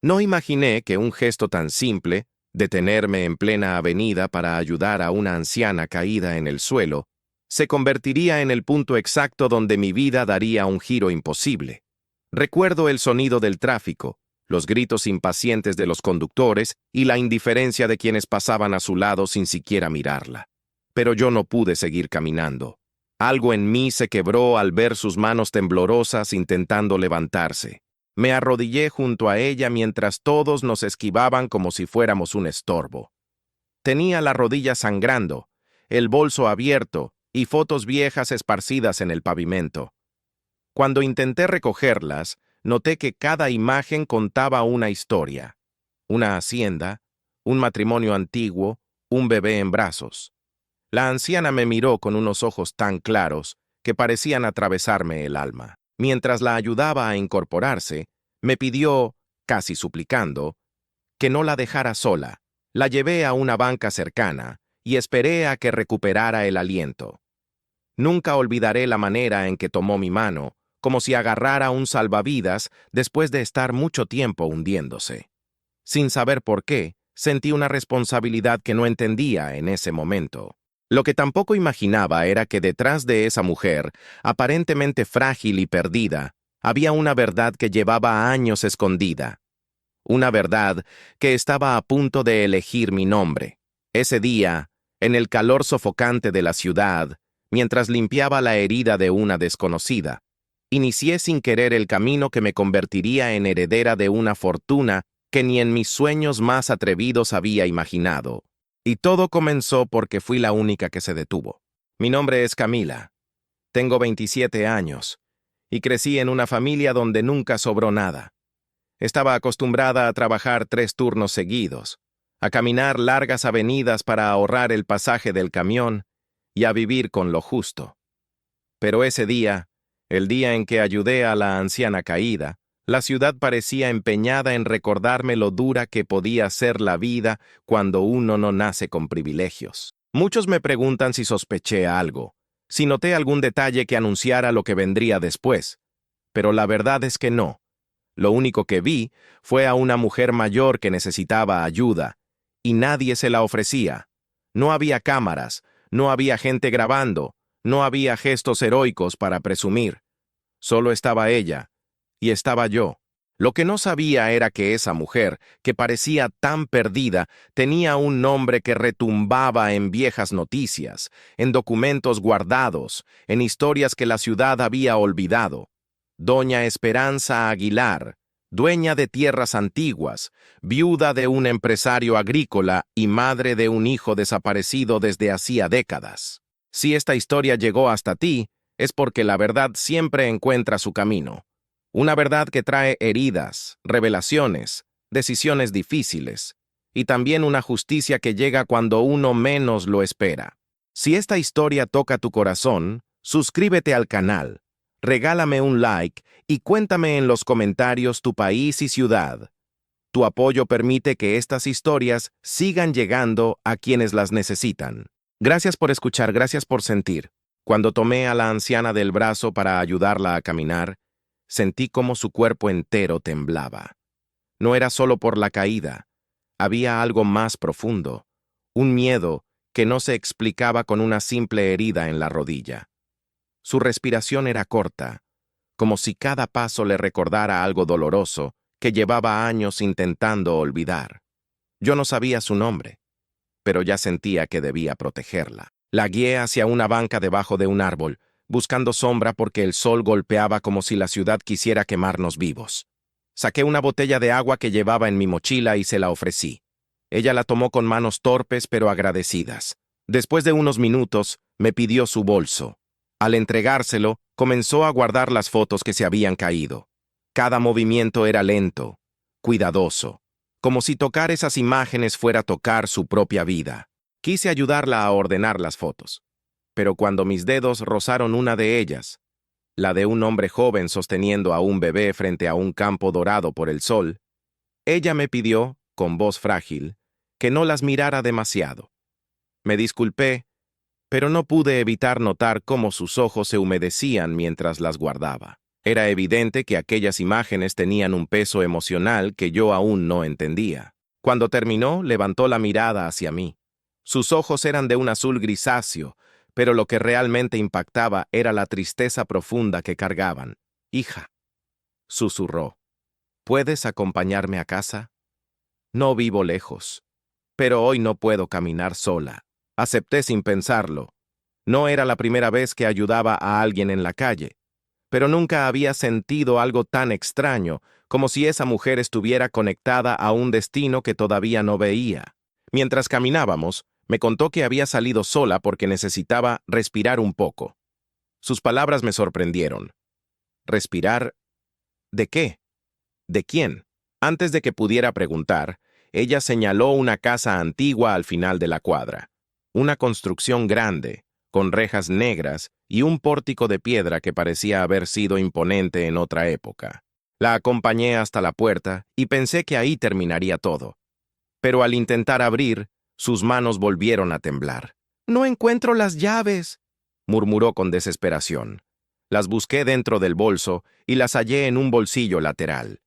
No imaginé que un gesto tan simple, detenerme en plena avenida para ayudar a una anciana caída en el suelo, se convertiría en el punto exacto donde mi vida daría un giro imposible. Recuerdo el sonido del tráfico, los gritos impacientes de los conductores y la indiferencia de quienes pasaban a su lado sin siquiera mirarla. Pero yo no pude seguir caminando. Algo en mí se quebró al ver sus manos temblorosas intentando levantarse. Me arrodillé junto a ella mientras todos nos esquivaban como si fuéramos un estorbo. Tenía la rodilla sangrando, el bolso abierto y fotos viejas esparcidas en el pavimento. Cuando intenté recogerlas, noté que cada imagen contaba una historia. Una hacienda, un matrimonio antiguo, un bebé en brazos. La anciana me miró con unos ojos tan claros que parecían atravesarme el alma. Mientras la ayudaba a incorporarse, me pidió, casi suplicando, que no la dejara sola. La llevé a una banca cercana y esperé a que recuperara el aliento. Nunca olvidaré la manera en que tomó mi mano, como si agarrara un salvavidas después de estar mucho tiempo hundiéndose. Sin saber por qué, sentí una responsabilidad que no entendía en ese momento. Lo que tampoco imaginaba era que detrás de esa mujer, aparentemente frágil y perdida, había una verdad que llevaba años escondida. Una verdad que estaba a punto de elegir mi nombre. Ese día, en el calor sofocante de la ciudad, mientras limpiaba la herida de una desconocida, inicié sin querer el camino que me convertiría en heredera de una fortuna que ni en mis sueños más atrevidos había imaginado. Y todo comenzó porque fui la única que se detuvo. Mi nombre es Camila. Tengo 27 años y crecí en una familia donde nunca sobró nada. Estaba acostumbrada a trabajar 3 turnos seguidos, a caminar largas avenidas para ahorrar el pasaje del camión y a vivir con lo justo. Pero ese día, el día en que ayudé a la anciana caída, la ciudad parecía empeñada en recordarme lo dura que podía ser la vida cuando uno no nace con privilegios. Muchos me preguntan si sospeché algo, si noté algún detalle que anunciara lo que vendría después, pero la verdad es que no. Lo único que vi fue a una mujer mayor que necesitaba ayuda, y nadie se la ofrecía. No había cámaras, no había gente grabando, no había gestos heroicos para presumir. Solo estaba ella, y estaba yo. Lo que no sabía era que esa mujer, que parecía tan perdida, tenía un nombre que retumbaba en viejas noticias, en documentos guardados, en historias que la ciudad había olvidado. Doña Esperanza Aguilar, dueña de tierras antiguas, viuda de un empresario agrícola y madre de un hijo desaparecido desde hacía décadas. Si esta historia llegó hasta ti, es porque la verdad siempre encuentra su camino. Una verdad que trae heridas, revelaciones, decisiones difíciles, y también una justicia que llega cuando uno menos lo espera. Si esta historia toca tu corazón, suscríbete al canal, regálame un like y cuéntame en los comentarios tu país y ciudad. Tu apoyo permite que estas historias sigan llegando a quienes las necesitan. Gracias por escuchar, gracias por sentir. Cuando tomé a la anciana del brazo para ayudarla a caminar, sentí como su cuerpo entero temblaba. No era solo por la caída, había algo más profundo, un miedo que no se explicaba con una simple herida en la rodilla. Su respiración era corta, como si cada paso le recordara algo doloroso que llevaba años intentando olvidar. Yo no sabía su nombre, pero ya sentía que debía protegerla. La guié hacia una banca debajo de un árbol, buscando sombra porque el sol golpeaba como si la ciudad quisiera quemarnos vivos. Saqué una botella de agua que llevaba en mi mochila y se la ofrecí. Ella la tomó con manos torpes pero agradecidas. Después de unos minutos, me pidió su bolso. Al entregárselo, comenzó a guardar las fotos que se habían caído. Cada movimiento era lento, cuidadoso, como si tocar esas imágenes fuera tocar su propia vida. Quise ayudarla a ordenar las fotos, pero cuando mis dedos rozaron una de ellas, la de un hombre joven sosteniendo a un bebé frente a un campo dorado por el sol, ella me pidió, con voz frágil, que no las mirara demasiado. Me disculpé, pero no pude evitar notar cómo sus ojos se humedecían mientras las guardaba. Era evidente que aquellas imágenes tenían un peso emocional que yo aún no entendía. Cuando terminó, levantó la mirada hacia mí. Sus ojos eran de un azul grisáceo, pero lo que realmente impactaba era la tristeza profunda que cargaban. «Hija», susurró, «¿puedes acompañarme a casa? No vivo lejos, pero hoy no puedo caminar sola». Acepté sin pensarlo. No era la primera vez que ayudaba a alguien en la calle, pero nunca había sentido algo tan extraño, como si esa mujer estuviera conectada a un destino que todavía no veía. Mientras caminábamos, me contó que había salido sola porque necesitaba respirar un poco. Sus palabras me sorprendieron. ¿Respirar? ¿De qué? ¿De quién? Antes de que pudiera preguntar, ella señaló una casa antigua al final de la cuadra. Una construcción grande, con rejas negras y un pórtico de piedra que parecía haber sido imponente en otra época. La acompañé hasta la puerta y pensé que ahí terminaría todo. Pero al intentar abrir, sus manos volvieron a temblar. «No encuentro las llaves», murmuró con desesperación. Las busqué dentro del bolso y las hallé en un bolsillo lateral.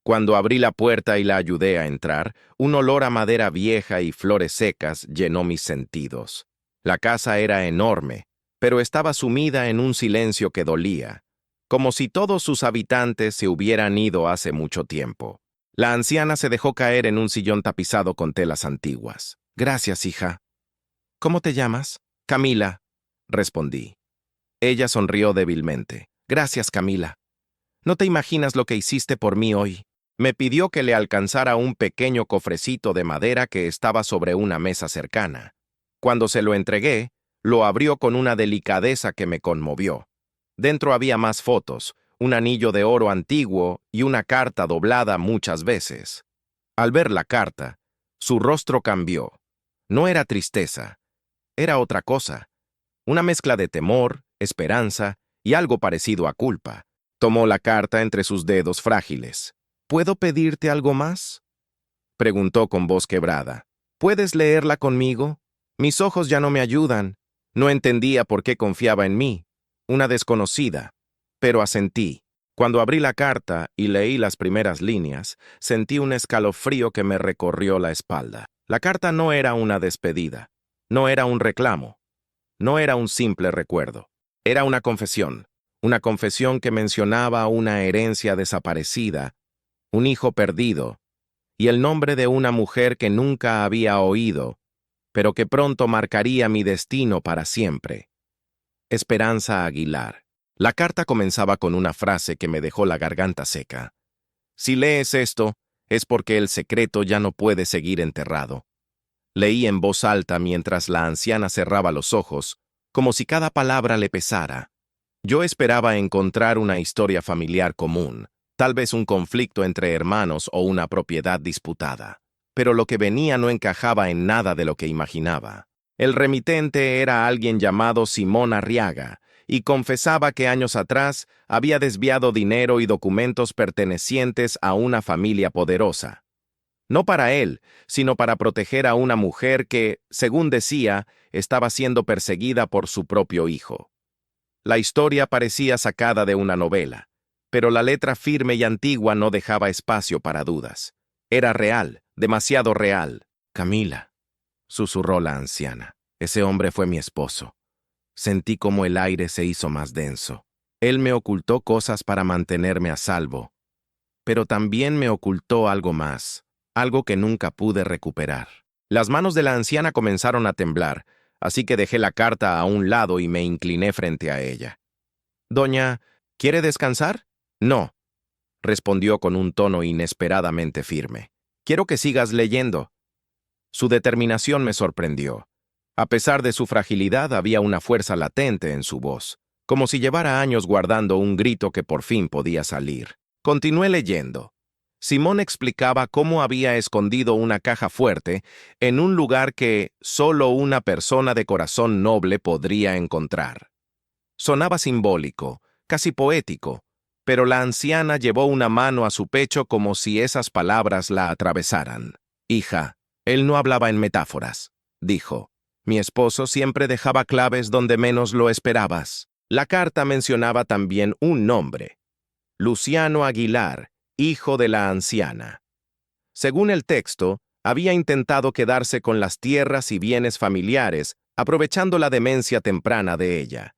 Cuando abrí la puerta y la ayudé a entrar, un olor a madera vieja y flores secas llenó mis sentidos. La casa era enorme, pero estaba sumida en un silencio que dolía, como si todos sus habitantes se hubieran ido hace mucho tiempo. La anciana se dejó caer en un sillón tapizado con telas antiguas. «Gracias, hija». «¿Cómo te llamas?» «Camila», respondí. Ella sonrió débilmente. «Gracias, Camila. No te imaginas lo que hiciste por mí hoy». Me pidió que le alcanzara un pequeño cofrecito de madera que estaba sobre una mesa cercana. Cuando se lo entregué, lo abrió con una delicadeza que me conmovió. Dentro había más fotos, un anillo de oro antiguo y una carta doblada muchas veces. Al ver la carta, su rostro cambió. No era tristeza, era otra cosa. Una mezcla de temor, esperanza y algo parecido a culpa. Tomó la carta entre sus dedos frágiles. «¿Puedo pedirte algo más?», preguntó con voz quebrada. «¿Puedes leerla conmigo? Mis ojos ya no me ayudan». No entendía por qué confiaba en mí, una desconocida, pero asentí. Cuando abrí la carta y leí las primeras líneas, sentí un escalofrío que me recorrió la espalda. La carta no era una despedida, no era un reclamo, no era un simple recuerdo. Era una confesión que mencionaba una herencia desaparecida, un hijo perdido, y el nombre de una mujer que nunca había oído, pero que pronto marcaría mi destino para siempre. Esperanza Aguilar. La carta comenzaba con una frase que me dejó la garganta seca. «Si lees esto, es porque el secreto ya no puede seguir enterrado». Leí en voz alta mientras la anciana cerraba los ojos, como si cada palabra le pesara. Yo esperaba encontrar una historia familiar común, tal vez un conflicto entre hermanos o una propiedad disputada. Pero lo que venía no encajaba en nada de lo que imaginaba. El remitente era alguien llamado Simón Arriaga, y confesaba que años atrás había desviado dinero y documentos pertenecientes a una familia poderosa. No para él, sino para proteger a una mujer que, según decía, estaba siendo perseguida por su propio hijo. La historia parecía sacada de una novela, pero la letra firme y antigua no dejaba espacio para dudas. Era real, demasiado real. «Camila», susurró la anciana, «ese hombre fue mi esposo». Sentí como el aire se hizo más denso. Él me ocultó cosas para mantenerme a salvo, pero también me ocultó algo más, algo que nunca pude recuperar. Las manos de la anciana comenzaron a temblar, así que dejé la carta a un lado y me incliné frente a ella. «Doña, ¿quiere descansar?» «No», respondió con un tono inesperadamente firme. «Quiero que sigas leyendo». Su determinación me sorprendió. A pesar de su fragilidad, había una fuerza latente en su voz, como si llevara años guardando un grito que por fin podía salir. Continué leyendo. Simón explicaba cómo había escondido una caja fuerte en un lugar que solo una persona de corazón noble podría encontrar. Sonaba simbólico, casi poético, pero la anciana llevó una mano a su pecho como si esas palabras la atravesaran. «Hija, él no hablaba en metáforas», dijo. «Mi esposo siempre dejaba claves donde menos lo esperabas». La carta mencionaba también un nombre, Luciano Aguilar, hijo de la anciana. Según el texto, había intentado quedarse con las tierras y bienes familiares, aprovechando la demencia temprana de ella.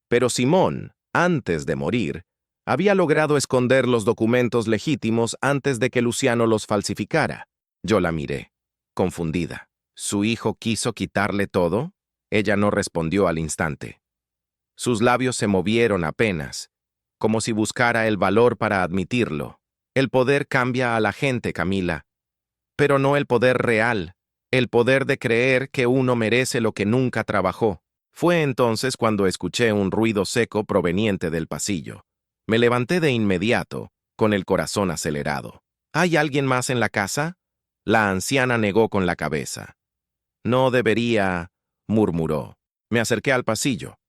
Pero Simón, antes de morir, había logrado esconder los documentos legítimos antes de que Luciano los falsificara. Yo la miré, confundida. ¿Su hijo quiso quitarle todo? Ella no respondió al instante. Sus labios se movieron apenas, como si buscara el valor para admitirlo. El poder cambia a la gente, Camila, pero no el poder real, el poder de creer que uno merece lo que nunca trabajó. Fue entonces cuando escuché un ruido seco proveniente del pasillo. Me levanté de inmediato, con el corazón acelerado. ¿Hay alguien más en la casa? La anciana negó con la cabeza. No debería, murmuró. Me acerqué al pasillo.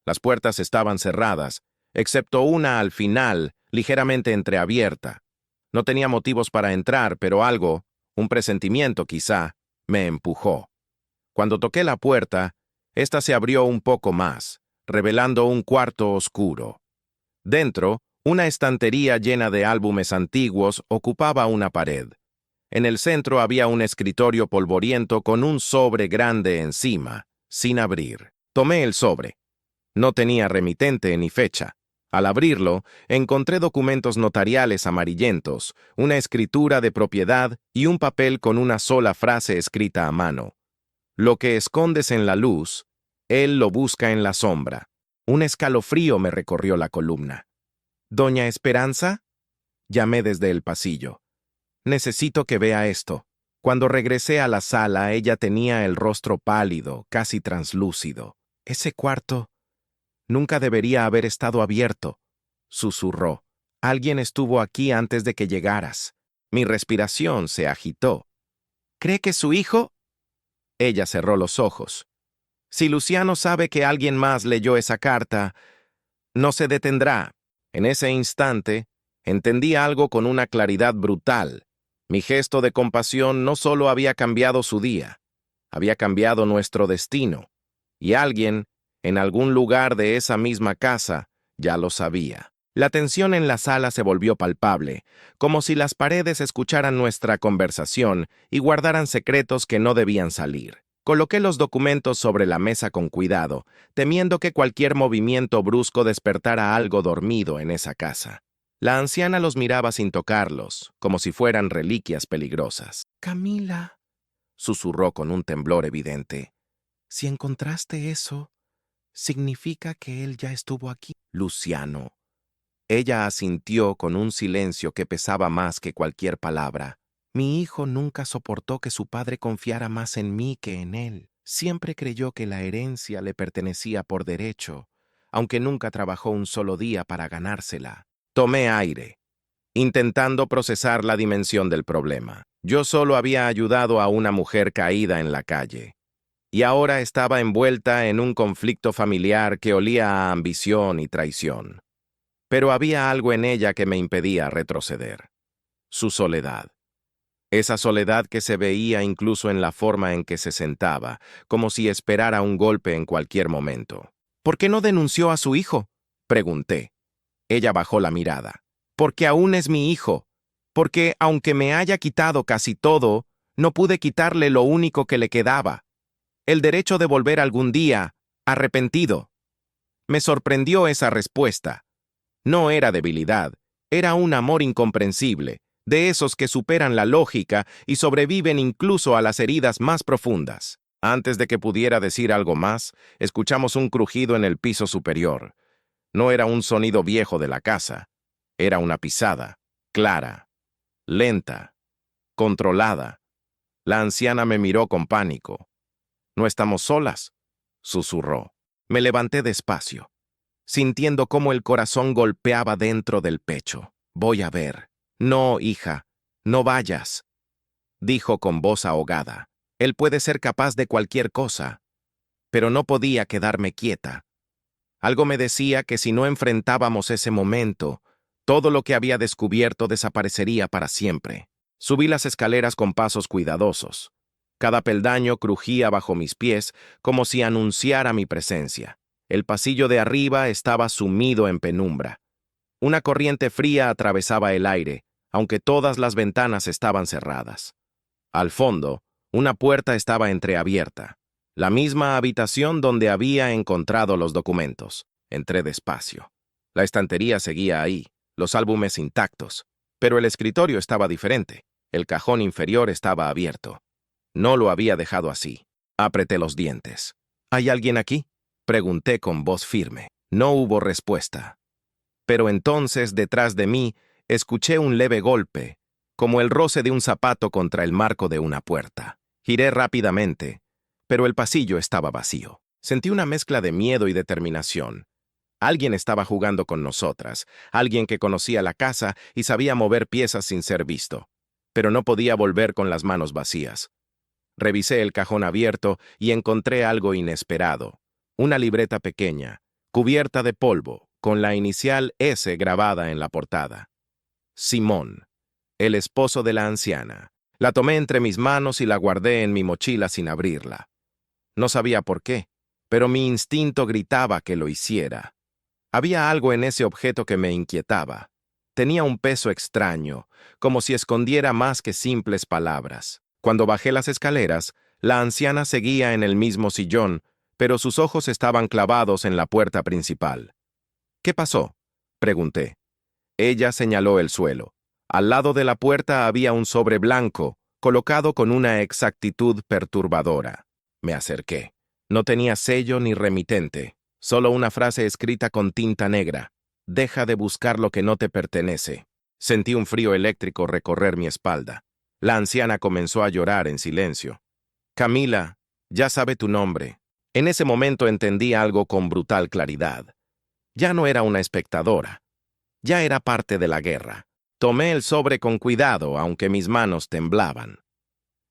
Las puertas estaban cerradas, excepto una al final, ligeramente entreabierta. No tenía motivos para entrar, pero algo, un presentimiento quizá, me empujó. Cuando toqué la puerta, ésta se abrió un poco más, revelando un cuarto oscuro. Dentro, una estantería llena de álbumes antiguos ocupaba una pared. En el centro había un escritorio polvoriento con un sobre grande encima, sin abrir. Tomé el sobre. No tenía remitente ni fecha. Al abrirlo, encontré documentos notariales amarillentos, una escritura de propiedad y un papel con una sola frase escrita a mano. Lo que escondes en la luz, él lo busca en la sombra. Un escalofrío me recorrió la columna. ¿Doña Esperanza? Llamé desde el pasillo. Necesito que vea esto. Cuando regresé a la sala, ella tenía el rostro pálido, casi translúcido. Ese cuarto nunca debería haber estado abierto, susurró. Alguien estuvo aquí antes de que llegaras. Mi respiración se agitó. ¿Cree que su hijo? Ella cerró los ojos. Si Luciano sabe que alguien más leyó esa carta, no se detendrá. En ese instante, entendí algo con una claridad brutal. Mi gesto de compasión no solo había cambiado su día, había cambiado nuestro destino. Y alguien, en algún lugar de esa misma casa, ya lo sabía. La tensión en la sala se volvió palpable, como si las paredes escucharan nuestra conversación y guardaran secretos que no debían salir. Coloqué los documentos sobre la mesa con cuidado, temiendo que cualquier movimiento brusco despertara algo dormido en esa casa. La anciana los miraba sin tocarlos, como si fueran reliquias peligrosas. «Camila», susurró con un temblor evidente, «si encontraste eso, significa que él ya estuvo aquí». «Luciano». Ella asintió con un silencio que pesaba más que cualquier palabra. Mi hijo nunca soportó que su padre confiara más en mí que en él. Siempre creyó que la herencia le pertenecía por derecho, aunque nunca trabajó un solo día para ganársela. Tomé aire, intentando procesar la dimensión del problema. Yo solo había ayudado a una mujer caída en la calle, y ahora estaba envuelta en un conflicto familiar que olía a ambición y traición. Pero había algo en ella que me impedía retroceder. Su soledad. Esa soledad que se veía incluso en la forma en que se sentaba, como si esperara un golpe en cualquier momento. «¿Por qué no denunció a su hijo?», pregunté. Ella bajó la mirada. «Porque aún es mi hijo. Porque, aunque me haya quitado casi todo, no pude quitarle lo único que le quedaba. El derecho de volver algún día, arrepentido». Me sorprendió esa respuesta. No era debilidad, era un amor incomprensible, de esos que superan la lógica y sobreviven incluso a las heridas más profundas. Antes de que pudiera decir algo más, escuchamos un crujido en el piso superior. No era un sonido viejo de la casa, era una pisada, clara, lenta, controlada. La anciana me miró con pánico. «¿No estamos solas?», susurró. Me levanté despacio, sintiendo cómo el corazón golpeaba dentro del pecho. «Voy a ver». «No, hija, no vayas», dijo con voz ahogada. Él puede ser capaz de cualquier cosa, pero no podía quedarme quieta. Algo me decía que si no enfrentábamos ese momento, todo lo que había descubierto desaparecería para siempre. Subí las escaleras con pasos cuidadosos. Cada peldaño crujía bajo mis pies como si anunciara mi presencia. El pasillo de arriba estaba sumido en penumbra. Una corriente fría atravesaba el aire, aunque todas las ventanas estaban cerradas. Al fondo, una puerta estaba entreabierta. La misma habitación donde había encontrado los documentos. Entré despacio. La estantería seguía ahí, los álbumes intactos, pero el escritorio estaba diferente. El cajón inferior estaba abierto. No lo había dejado así. Apreté los dientes. ¿Hay alguien aquí?, pregunté con voz firme. No hubo respuesta. Pero entonces, detrás de mí, escuché un leve golpe, como el roce de un zapato contra el marco de una puerta. Giré rápidamente, pero el pasillo estaba vacío. Sentí una mezcla de miedo y determinación. Alguien estaba jugando con nosotras, alguien que conocía la casa y sabía mover piezas sin ser visto. Pero no podía volver con las manos vacías. Revisé el cajón abierto y encontré algo inesperado. Una libreta pequeña, cubierta de polvo, con la inicial S grabada en la portada. Simón, el esposo de la anciana. La tomé entre mis manos y la guardé en mi mochila sin abrirla. No sabía por qué, pero mi instinto gritaba que lo hiciera. Había algo en ese objeto que me inquietaba. Tenía un peso extraño, como si escondiera más que simples palabras. Cuando bajé las escaleras, la anciana seguía en el mismo sillón, pero sus ojos estaban clavados en la puerta principal. ¿Qué pasó?, pregunté. Ella señaló el suelo. Al lado de la puerta había un sobre blanco, colocado con una exactitud perturbadora. Me acerqué. No tenía sello ni remitente, solo una frase escrita con tinta negra. Deja de buscar lo que no te pertenece. Sentí un frío eléctrico recorrer mi espalda. La anciana comenzó a llorar en silencio. Camila, ya sabe tu nombre. En ese momento entendí algo con brutal claridad. Ya no era una espectadora. Ya era parte de la guerra. Tomé el sobre con cuidado, aunque mis manos temblaban.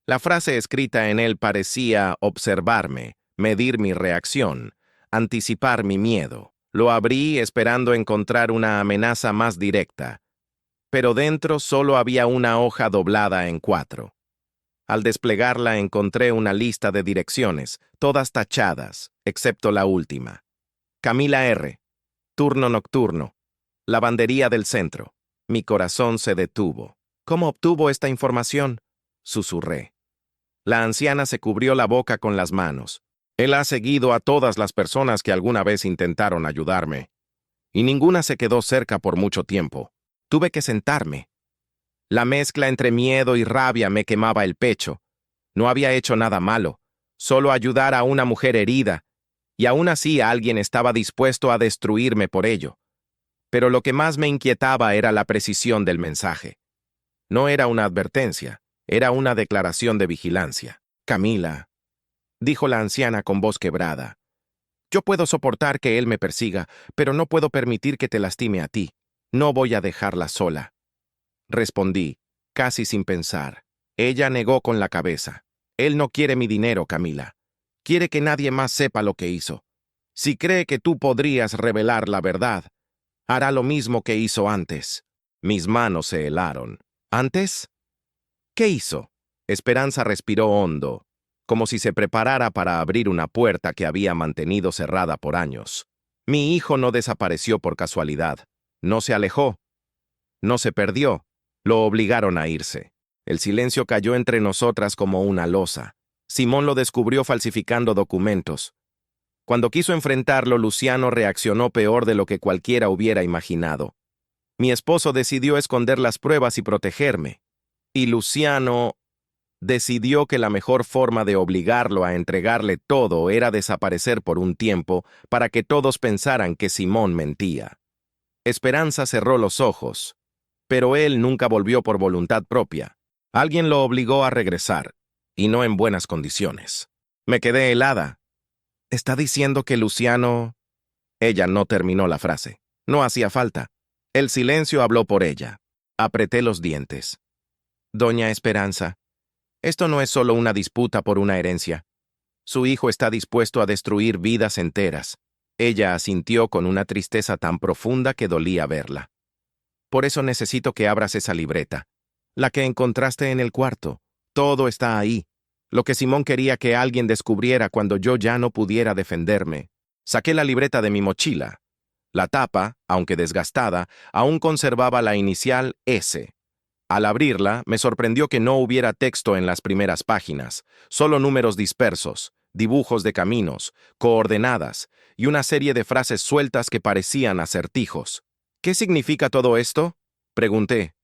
La frase escrita en él parecía observarme, medir mi reacción, anticipar mi miedo. Lo abrí esperando encontrar una amenaza más directa, pero dentro solo había una hoja doblada en 4. Al desplegarla encontré una lista de direcciones, todas tachadas, excepto la última. Camila R. Turno nocturno. Lavandería del centro. Mi corazón se detuvo. ¿Cómo obtuvo esta información?, susurré. La anciana se cubrió la boca con las manos. Él ha seguido a todas las personas que alguna vez intentaron ayudarme, y ninguna se quedó cerca por mucho tiempo. Tuve que sentarme. La mezcla entre miedo y rabia me quemaba el pecho. No había hecho nada malo, solo ayudar a una mujer herida, y aún así alguien estaba dispuesto a destruirme por ello. Pero lo que más me inquietaba era la precisión del mensaje. No era una advertencia, era una declaración de vigilancia. Camila, dijo la anciana con voz quebrada, yo puedo soportar que él me persiga, pero no puedo permitir que te lastime a ti. No voy a dejarla sola. Respondí, casi sin pensar. Ella negó con la cabeza. Él no quiere mi dinero, Camila. Quiere que nadie más sepa lo que hizo. Si cree que tú podrías revelar la verdad, hará lo mismo que hizo antes. Mis manos se helaron. ¿Antes? ¿Qué hizo? Esperanza respiró hondo, como si se preparara para abrir una puerta que había mantenido cerrada por años. Mi hijo no desapareció por casualidad. No se alejó. No se perdió. Lo obligaron a irse. El silencio cayó entre nosotras como una losa. Simón lo descubrió falsificando documentos. Cuando quiso enfrentarlo, Luciano reaccionó peor de lo que cualquiera hubiera imaginado. Mi esposo decidió esconder las pruebas y protegerme. Y Luciano decidió que la mejor forma de obligarlo a entregarle todo era desaparecer por un tiempo para que todos pensaran que Simón mentía. Esperanza cerró los ojos, pero él nunca volvió por voluntad propia. Alguien lo obligó a regresar, y no en buenas condiciones. Me quedé helada. ¿Está diciendo que Luciano...? Ella no terminó la frase. No hacía falta. El silencio habló por ella. Apreté los dientes. Doña Esperanza, esto no es solo una disputa por una herencia. Su hijo está dispuesto a destruir vidas enteras. Ella asintió con una tristeza tan profunda que dolía verla. Por eso necesito que abras esa libreta. La que encontraste en el cuarto. Todo está ahí. Lo que Simón quería que alguien descubriera cuando yo ya no pudiera defenderme. Saqué la libreta de mi mochila. La tapa, aunque desgastada, aún conservaba la inicial S. Al abrirla, me sorprendió que no hubiera texto en las primeras páginas, solo números dispersos, dibujos de caminos, coordenadas y una serie de frases sueltas que parecían acertijos. ¿Qué significa todo esto?, pregunté.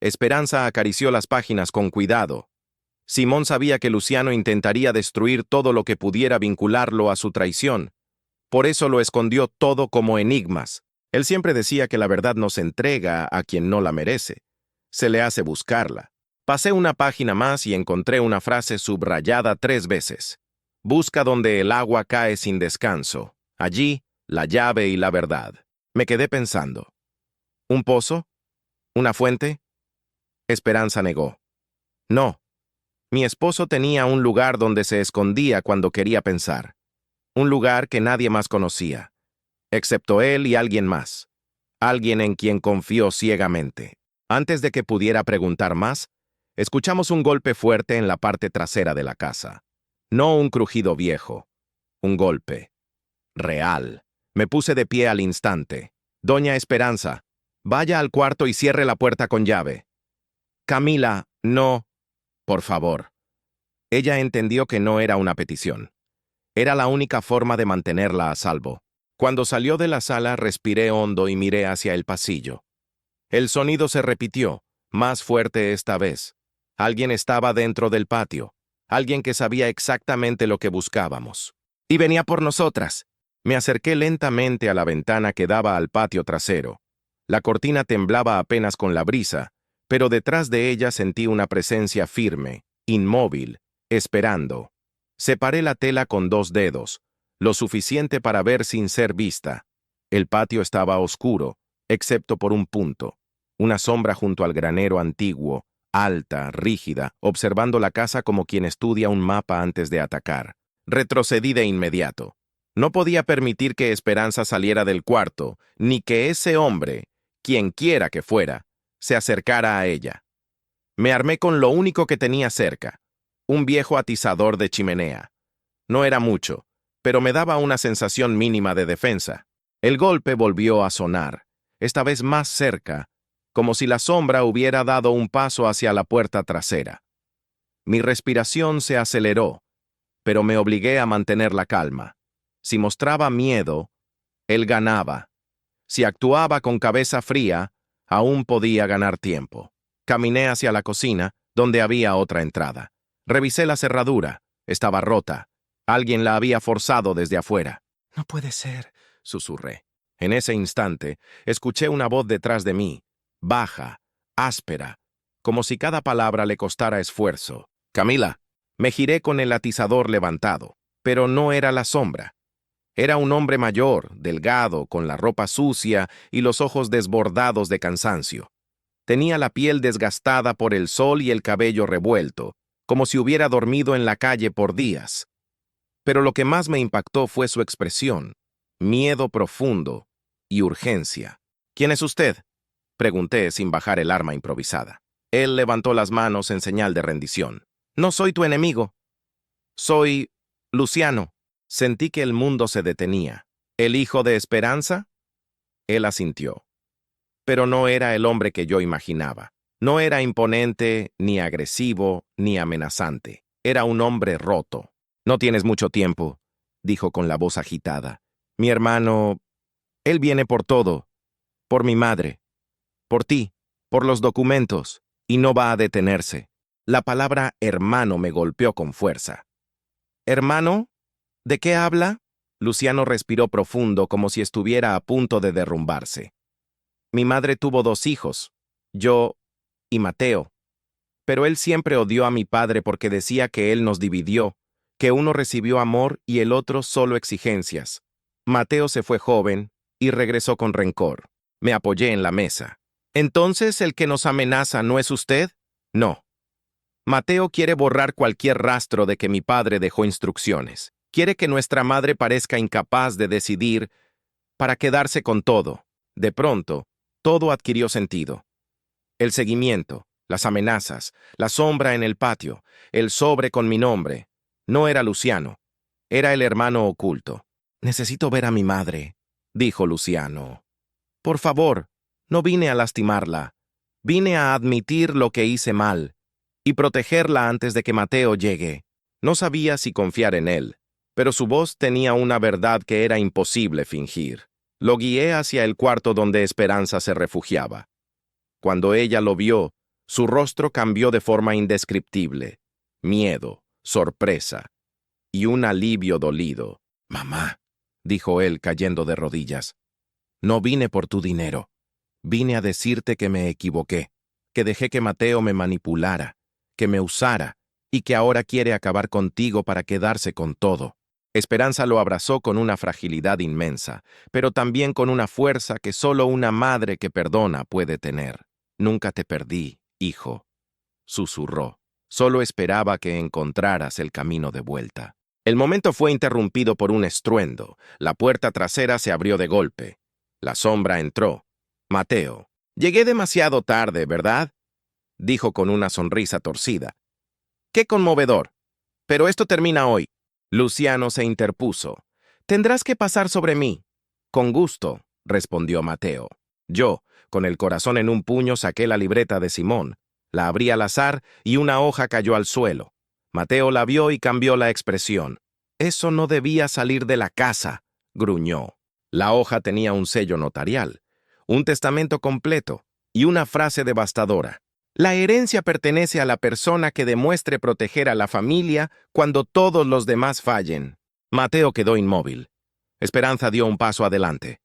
Esperanza acarició las páginas con cuidado. Simón sabía que Luciano intentaría destruir todo lo que pudiera vincularlo a su traición. Por eso lo escondió todo como enigmas. Él siempre decía que la verdad no se entrega a quien no la merece. Se le hace buscarla. Pasé una página más y encontré una frase subrayada 3 veces. Busca donde el agua cae sin descanso. Allí, la llave y la verdad. Me quedé pensando. ¿Un pozo? ¿Una fuente? Esperanza negó. No. Mi esposo tenía un lugar donde se escondía cuando quería pensar. Un lugar que nadie más conocía, excepto él y alguien más. Alguien en quien confió ciegamente. Antes de que pudiera preguntar más, escuchamos un golpe fuerte en la parte trasera de la casa. No un crujido viejo. Un golpe. Real. Me puse de pie al instante. Doña Esperanza, vaya al cuarto y cierre la puerta con llave. Camila, no. Por favor. Ella entendió que no era una petición. Era la única forma de mantenerla a salvo. Cuando salió de la sala, respiré hondo y miré hacia el pasillo. El sonido se repitió, más fuerte esta vez. Alguien estaba dentro del patio. Alguien que sabía exactamente lo que buscábamos. Y venía por nosotras. Me acerqué lentamente a la ventana que daba al patio trasero. La cortina temblaba apenas con la brisa, pero detrás de ella sentí una presencia firme, inmóvil, esperando. Separé la tela con 2 dedos, lo suficiente para ver sin ser vista. El patio estaba oscuro, excepto por un punto. Una sombra junto al granero antiguo, alta, rígida, observando la casa como quien estudia un mapa antes de atacar. Retrocedí de inmediato. No podía permitir que Esperanza saliera del cuarto, ni que ese hombre, quien quiera que fuera, se acercara a ella. Me armé con lo único que tenía cerca, un viejo atizador de chimenea. No era mucho, pero me daba una sensación mínima de defensa. El golpe volvió a sonar, esta vez más cerca, como si la sombra hubiera dado un paso hacia la puerta trasera. Mi respiración se aceleró, pero me obligué a mantener la calma. Si mostraba miedo, él ganaba. Si actuaba con cabeza fría, aún podía ganar tiempo. Caminé hacia la cocina, donde había otra entrada. Revisé la cerradura. Estaba rota. Alguien la había forzado desde afuera. «No puede ser», susurré. En ese instante, escuché una voz detrás de mí, baja, áspera, como si cada palabra le costara esfuerzo. «Camila». Me giré con el atizador levantado, pero no era la sombra. Era un hombre mayor, delgado, con la ropa sucia y los ojos desbordados de cansancio. Tenía la piel desgastada por el sol y el cabello revuelto, como si hubiera dormido en la calle por días. Pero lo que más me impactó fue su expresión, miedo profundo y urgencia. «¿Quién es usted?», pregunté sin bajar el arma improvisada. Él levantó las manos en señal de rendición. «No soy tu enemigo. Soy Luciano». Sentí que el mundo se detenía. «¿El hijo de Esperanza?». Él asintió. Pero no era el hombre que yo imaginaba. No era imponente, ni agresivo, ni amenazante. Era un hombre roto. «No tienes mucho tiempo», dijo con la voz agitada. «Mi hermano... él viene por todo. Por mi madre. Por ti. Por los documentos. Y no va a detenerse». La palabra hermano me golpeó con fuerza. «¿Hermano? ¿De qué habla?». Luciano respiró profundo como si estuviera a punto de derrumbarse. «Mi madre tuvo 2 hijos, yo y Mateo. Pero él siempre odió a mi padre porque decía que él nos dividió, que uno recibió amor y el otro solo exigencias. Mateo se fue joven y regresó con rencor». Me apoyé en la mesa. «¿Entonces el que nos amenaza no es usted?». «No. Mateo quiere borrar cualquier rastro de que mi padre dejó instrucciones. Quiere que nuestra madre parezca incapaz de decidir para quedarse con todo». De pronto, todo adquirió sentido. El seguimiento, las amenazas, la sombra en el patio, el sobre con mi nombre. No era Luciano. Era el hermano oculto. «Necesito ver a mi madre», dijo Luciano. Por favor, no vine a lastimarla. Vine a admitir lo que hice mal y protegerla antes de que Mateo llegue. No sabía si confiar en él, pero su voz tenía una verdad que era imposible fingir. Lo guié hacia el cuarto donde Esperanza se refugiaba. Cuando ella lo vio, su rostro cambió de forma indescriptible. Miedo, sorpresa y un alivio dolido. «Mamá», dijo él cayendo de rodillas, «no vine por tu dinero. Vine a decirte que me equivoqué, que dejé que Mateo me manipulara, que me usara y que ahora quiere acabar contigo para quedarse con todo». Esperanza lo abrazó con una fragilidad inmensa, pero también con una fuerza que solo una madre que perdona puede tener. «Nunca te perdí, hijo», susurró. «Solo esperaba que encontraras el camino de vuelta». El momento fue interrumpido por un estruendo. La puerta trasera se abrió de golpe. La sombra entró. Mateo. «Llegué demasiado tarde, ¿verdad?», dijo con una sonrisa torcida. «Qué conmovedor. Pero esto termina hoy». Luciano se interpuso. «Tendrás que pasar sobre mí». «Con gusto», respondió Mateo. Yo, con el corazón en un puño, saqué la libreta de Simón. La abrí al azar y una hoja cayó al suelo. Mateo la vio y cambió la expresión. «Eso no debía salir de la casa», gruñó. La hoja tenía un sello notarial, un testamento completo y una frase devastadora. «La herencia pertenece a la persona que demuestre proteger a la familia cuando todos los demás fallen». Mateo quedó inmóvil. Esperanza dio un paso adelante.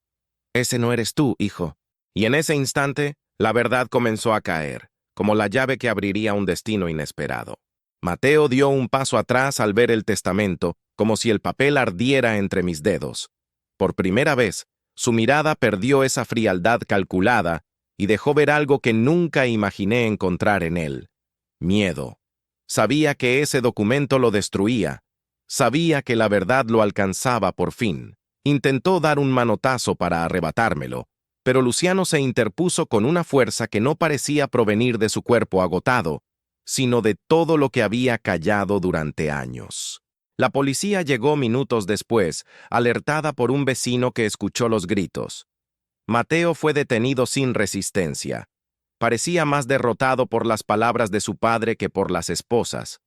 «Ese no eres tú, hijo». Y en ese instante, la verdad comenzó a caer, como la llave que abriría un destino inesperado. Mateo dio un paso atrás al ver el testamento, como si el papel ardiera entre mis dedos. Por primera vez, su mirada perdió esa frialdad calculada y dejó ver algo que nunca imaginé encontrar en él: miedo. Sabía que ese documento lo destruía. Sabía que la verdad lo alcanzaba por fin. Intentó dar un manotazo para arrebatármelo, pero Luciano se interpuso con una fuerza que no parecía provenir de su cuerpo agotado, sino de todo lo que había callado durante años. La policía llegó minutos después, alertada por un vecino que escuchó los gritos. Mateo fue detenido sin resistencia. Parecía más derrotado por las palabras de su padre que por las esposas.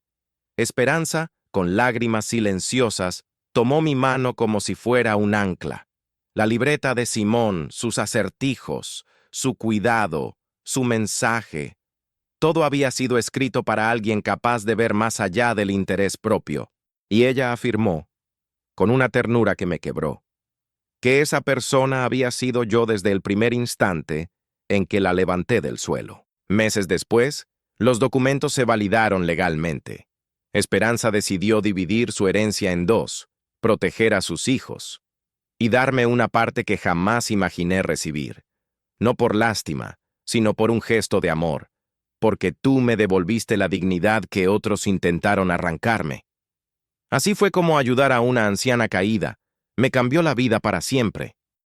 Esperanza, con lágrimas silenciosas, tomó mi mano como si fuera un ancla. La libreta de Simón, sus acertijos, su cuidado, su mensaje, todo había sido escrito para alguien capaz de ver más allá del interés propio. Y ella afirmó, con una ternura que me quebró, que esa persona había sido yo desde el primer instante en que la levanté del suelo. Meses después, los documentos se validaron legalmente. Esperanza decidió dividir su herencia en dos, proteger a sus hijos y darme una parte que jamás imaginé recibir. No por lástima, sino por un gesto de amor, porque tú me devolviste la dignidad que otros intentaron arrancarme. Así fue como ayudar a una anciana caída me cambió la vida para siempre.